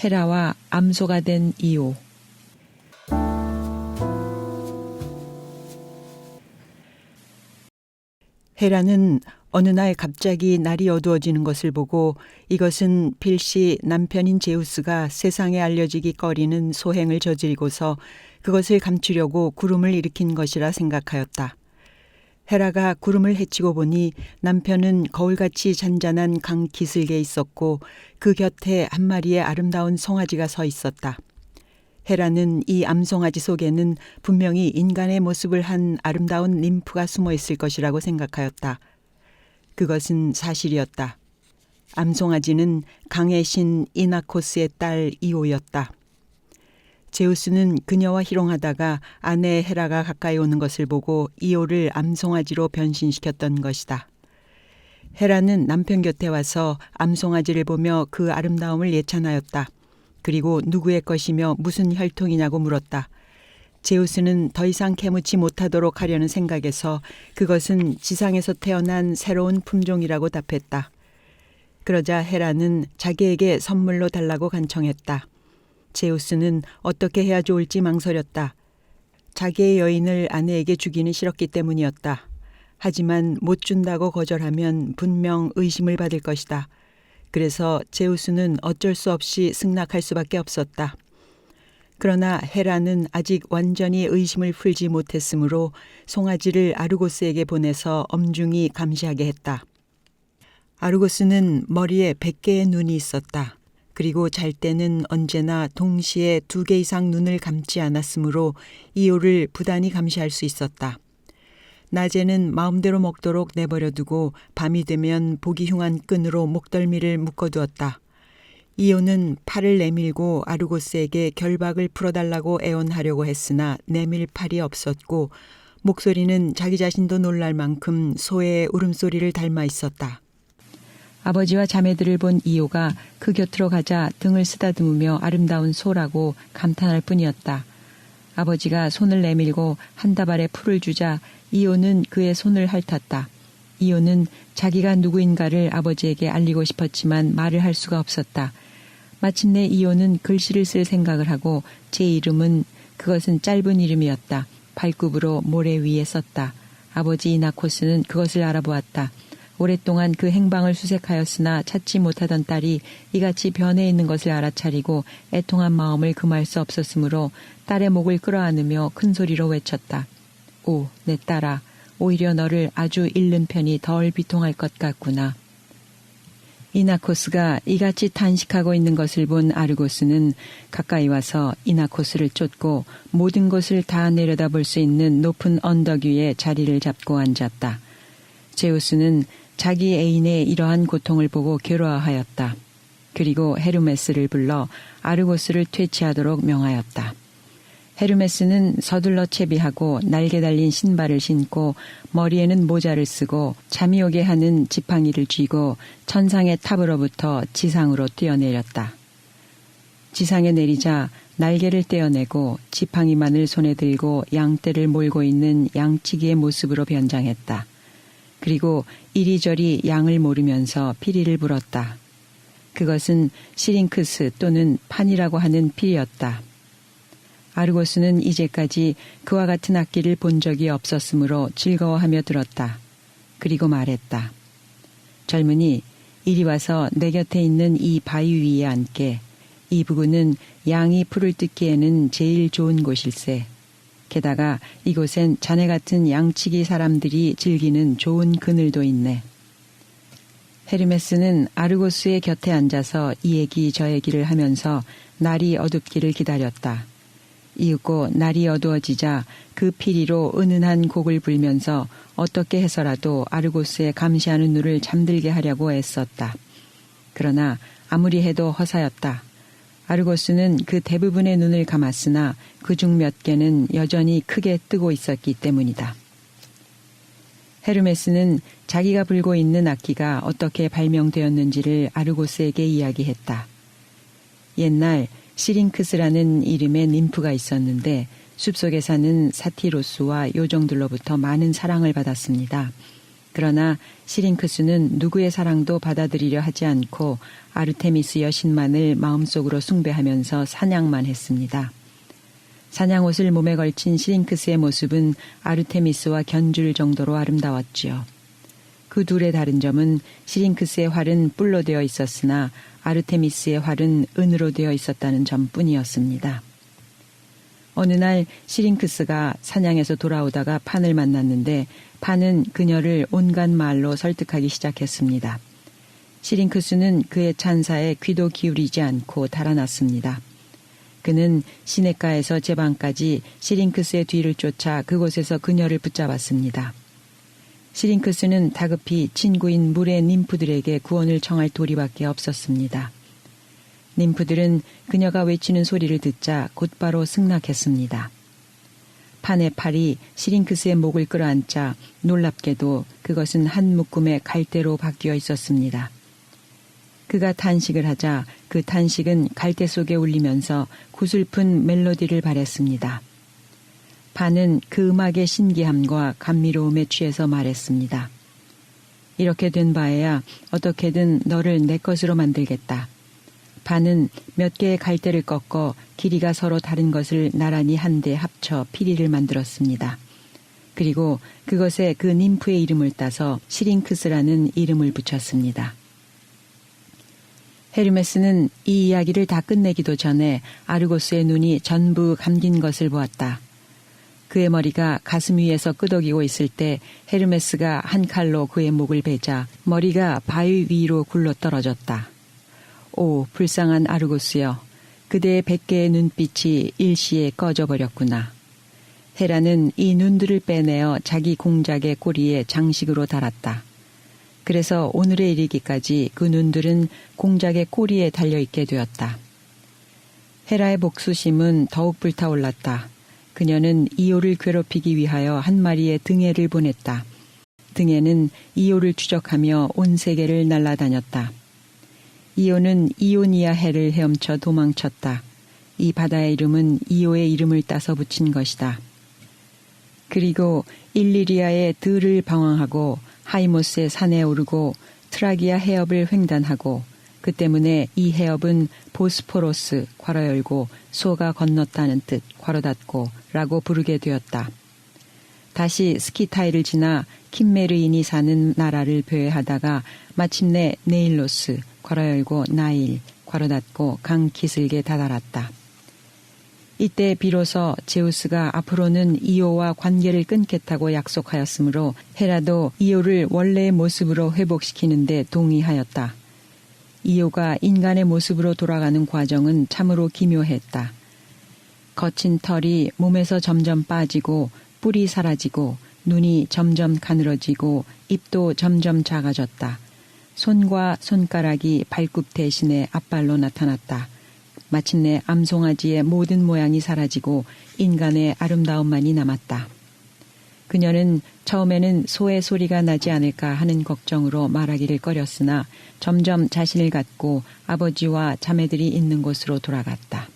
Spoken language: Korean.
헤라와 암소가 된 이오. 헤라는 어느 날 갑자기 날이 어두워지는 것을 보고 이것은 필시 남편인 제우스가 세상에 알려지기 꺼리는 소행을 저지르고서 그것을 감추려고 구름을 일으킨 것이라 생각하였다. 헤라가 구름을 헤치고 보니 남편은 거울같이 잔잔한 강 기슭에 있었고 그 곁에 한 마리의 아름다운 송아지가 서 있었다. 헤라는 이 암송아지 속에는 분명히 인간의 모습을 한 아름다운 ним프가 숨어 있을 것이라고 생각하였다. 그것은 사실이었다. 암송아지는 강의 신 이나코스의 딸 이오였다. 제우스는 그녀와 희롱하다가 아내 헤라가 가까이 오는 것을 보고 이오를 암송아지로 변신시켰던 것이다. 헤라는 남편 곁에 와서 암송아지를 보며 그 아름다움을 예찬하였다. 그리고 누구의 것이며 무슨 혈통이냐고 물었다. 제우스는 더 이상 캐묻지 못하도록 하려는 생각에서 그것은 지상에서 태어난 새로운 품종이라고 답했다. 그러자 헤라는 자기에게 선물로 달라고 간청했다. 제우스는 어떻게 해야 좋을지 망설였다. 자기의 여인을 아내에게 주기는 싫었기 때문이었다. 하지만 못 준다고 거절하면 분명 의심을 받을 것이다. 그래서 제우스는 어쩔 수 없이 승낙할 수밖에 없었다. 그러나 헤라는 아직 완전히 의심을 풀지 못했으므로 송아지를 아르고스에게 보내서 엄중히 감시하게 했다. 아르고스는 머리에 100개의 눈이 있었다. 그리고 잘 때는 언제나 동시에 2개 이상 눈을 감지 않았으므로 이오를 부단히 감시할 수 있었다. 낮에는 마음대로 먹도록 내버려두고 밤이 되면 보기 흉한 끈으로 목덜미를 묶어두었다. 이오는 팔을 내밀고 아르고스에게 결박을 풀어달라고 애원하려고 했으나 내밀 팔이 없었고 목소리는 자기 자신도 놀랄 만큼 소의 울음소리를 닮아 있었다. 아버지와 자매들을 본 이오가 그 곁으로 가자 등을 쓰다듬으며 아름다운 소라고 감탄할 뿐이었다. 아버지가 손을 내밀고 한 다발의 풀을 주자 이오는 그의 손을 핥았다. 이오는 자기가 누구인가를 아버지에게 알리고 싶었지만 말을 할 수가 없었다. 마침내 이오는 글씨를 쓸 생각을 하고 제 이름은 그것은 짧은 이름이었다. 발굽으로 모래 위에 썼다. 아버지 이나코스는 그것을 알아보았다. 오랫동안 그 행방을 수색하였으나 찾지 못하던 딸이 이같이 변해 있는 것을 알아차리고 애통한 마음을 금할 수 없었으므로 딸의 목을 끌어안으며 큰 소리로 외쳤다. 오, 내 딸아, 오히려 너를 아주 잃는 편이 덜 비통할 것 같구나. 이나코스가 이같이 탄식하고 있는 것을 본 아르고스는 가까이 와서 이나코스를 쫓고 모든 것을 다 내려다볼 수 있는 높은 언덕 위에 자리를 잡고 앉았다. 제우스는 자기 애인의 이러한 고통을 보고 괴로워하였다. 그리고 헤르메스를 불러 아르고스를 퇴치하도록 명하였다. 헤르메스는 서둘러 채비하고 날개 달린 신발을 신고 머리에는 모자를 쓰고 잠이 오게 하는 지팡이를 쥐고 천상의 탑으로부터 지상으로 뛰어내렸다. 지상에 내리자 날개를 떼어내고 지팡이만을 손에 들고 양떼를 몰고 있는 양치기의 모습으로 변장했다. 그리고 이리저리 양을 모르면서 피리를 불었다. 그것은 시링크스 또는 판이라고 하는 피리였다. 아르고스는 이제까지 그와 같은 악기를 본 적이 없었으므로 즐거워하며 들었다. 그리고 말했다. 젊은이, 이리 와서 내 곁에 있는 이 바위 위에 앉게. 이 부근은 양이 풀을 뜯기에는 제일 좋은 곳일세. 게다가 이곳엔 자네 같은 양치기 사람들이 즐기는 좋은 그늘도 있네. 헤르메스는 아르고스의 곁에 앉아서 이 얘기 저 얘기를 하면서 날이 어둡기를 기다렸다. 이윽고 날이 어두워지자 그 피리로 은은한 곡을 불면서 어떻게 해서라도 아르고스의 감시하는 눈을 잠들게 하려고 애썼다. 그러나 아무리 해도 허사였다. 아르고스는 그 대부분의 눈을 감았으나 그중 몇 개는 여전히 크게 뜨고 있었기 때문이다. 헤르메스는 자기가 불고 있는 악기가 어떻게 발명되었는지를 아르고스에게 이야기했다. 옛날 시링크스라는 이름의 ним프가 있었는데 숲속에 사는 사티로스와 요정들로부터 많은 사랑을 받았습니다. 그러나 시링크스는 누구의 사랑도 받아들이려 하지 않고 아르테미스 여신만을 마음속으로 숭배하면서 사냥만 했습니다. 사냥옷을 몸에 걸친 시링크스의 모습은 아르테미스와 견줄 정도로 아름다웠지요. 그 둘의 다른 점은 시링크스의 활은 뿔로 되어 있었으나 아르테미스의 활은 은으로 되어 있었다는 점뿐이었습니다. 어느 날 시링크스가 사냥에서 돌아오다가 판을 만났는데 판은 그녀를 온갖 말로 설득하기 시작했습니다. 시링크스는 그의 찬사에 귀도 기울이지 않고 달아났습니다. 그는 시냇가에서 제방까지 시링크스의 뒤를 쫓아 그곳에서 그녀를 붙잡았습니다. 시링크스는 다급히 친구인 물의 님프들에게 구원을 청할 도리밖에 없었습니다. 님프들은 그녀가 외치는 소리를 듣자 곧바로 승낙했습니다. 판의 팔이 시링크스의 목을 끌어안자 놀랍게도 그것은 한 묶음의 갈대로 바뀌어 있었습니다. 그가 탄식을 하자 그 탄식은 갈대 속에 울리면서 구슬픈 멜로디를 발했습니다. 판은 그 음악의 신기함과 감미로움에 취해서 말했습니다. 이렇게 된 바에야 어떻게든 너를 내 것으로 만들겠다. 판은 몇 개의 갈대를 꺾어 길이가 서로 다른 것을 나란히 한데 합쳐 피리를 만들었습니다. 그리고 그것에 그 님프의 이름을 따서 시링크스라는 이름을 붙였습니다. 헤르메스는 이 이야기를 다 끝내기도 전에 아르고스의 눈이 전부 감긴 것을 보았다. 그의 머리가 가슴 위에서 끄덕이고 있을 때 헤르메스가 한 칼로 그의 목을 베자 머리가 바위 위로 굴러 떨어졌다. 오, 불쌍한 아르고스여, 그대의 100개의 눈빛이 일시에 꺼져버렸구나. 헤라는 이 눈들을 빼내어 자기 공작의 꼬리에 장식으로 달았다. 그래서 오늘에 이르기까지 그 눈들은 공작의 꼬리에 달려있게 되었다. 헤라의 복수심은 더욱 불타올랐다. 그녀는 이오를 괴롭히기 위하여 한 마리의 등해를 보냈다. 등해는 이오를 추적하며 온 세계를 날아다녔다. 이오는 이오니아 해를 헤엄쳐 도망쳤다. 이 바다의 이름은 이오의 이름을 따서 붙인 것이다. 그리고 일리리아의 들을 방황하고 하이모스의 산에 오르고 트라기아 해협을 횡단하고 그 때문에 이 해협은 보스포로스 괄호 열고 소가 건넜다는 뜻 괄호 닫고 라고 부르게 되었다. 다시 스키타이를 지나 킴메르인이 사는 나라를 배회하다가 마침내 네일로스 괄호 열고 나일 괄호 닫고 강 기슭에 다다랐다. 이때 비로소 제우스가 앞으로는 이오와 관계를 끊겠다고 약속하였으므로 헤라도 이오를 원래의 모습으로 회복시키는 데 동의하였다. 이오가 인간의 모습으로 돌아가는 과정은 참으로 기묘했다. 거친 털이 몸에서 점점 빠지고 뿔이 사라지고 눈이 점점 가늘어지고 입도 점점 작아졌다. 손과 손가락이 발굽 대신에 앞발로 나타났다. 마침내 암송아지의 모든 모양이 사라지고 인간의 아름다움만이 남았다. 그녀는 처음에는 소의 소리가 나지 않을까 하는 걱정으로 말하기를 꺼렸으나 점점 자신을 갖고 아버지와 자매들이 있는 곳으로 돌아갔다.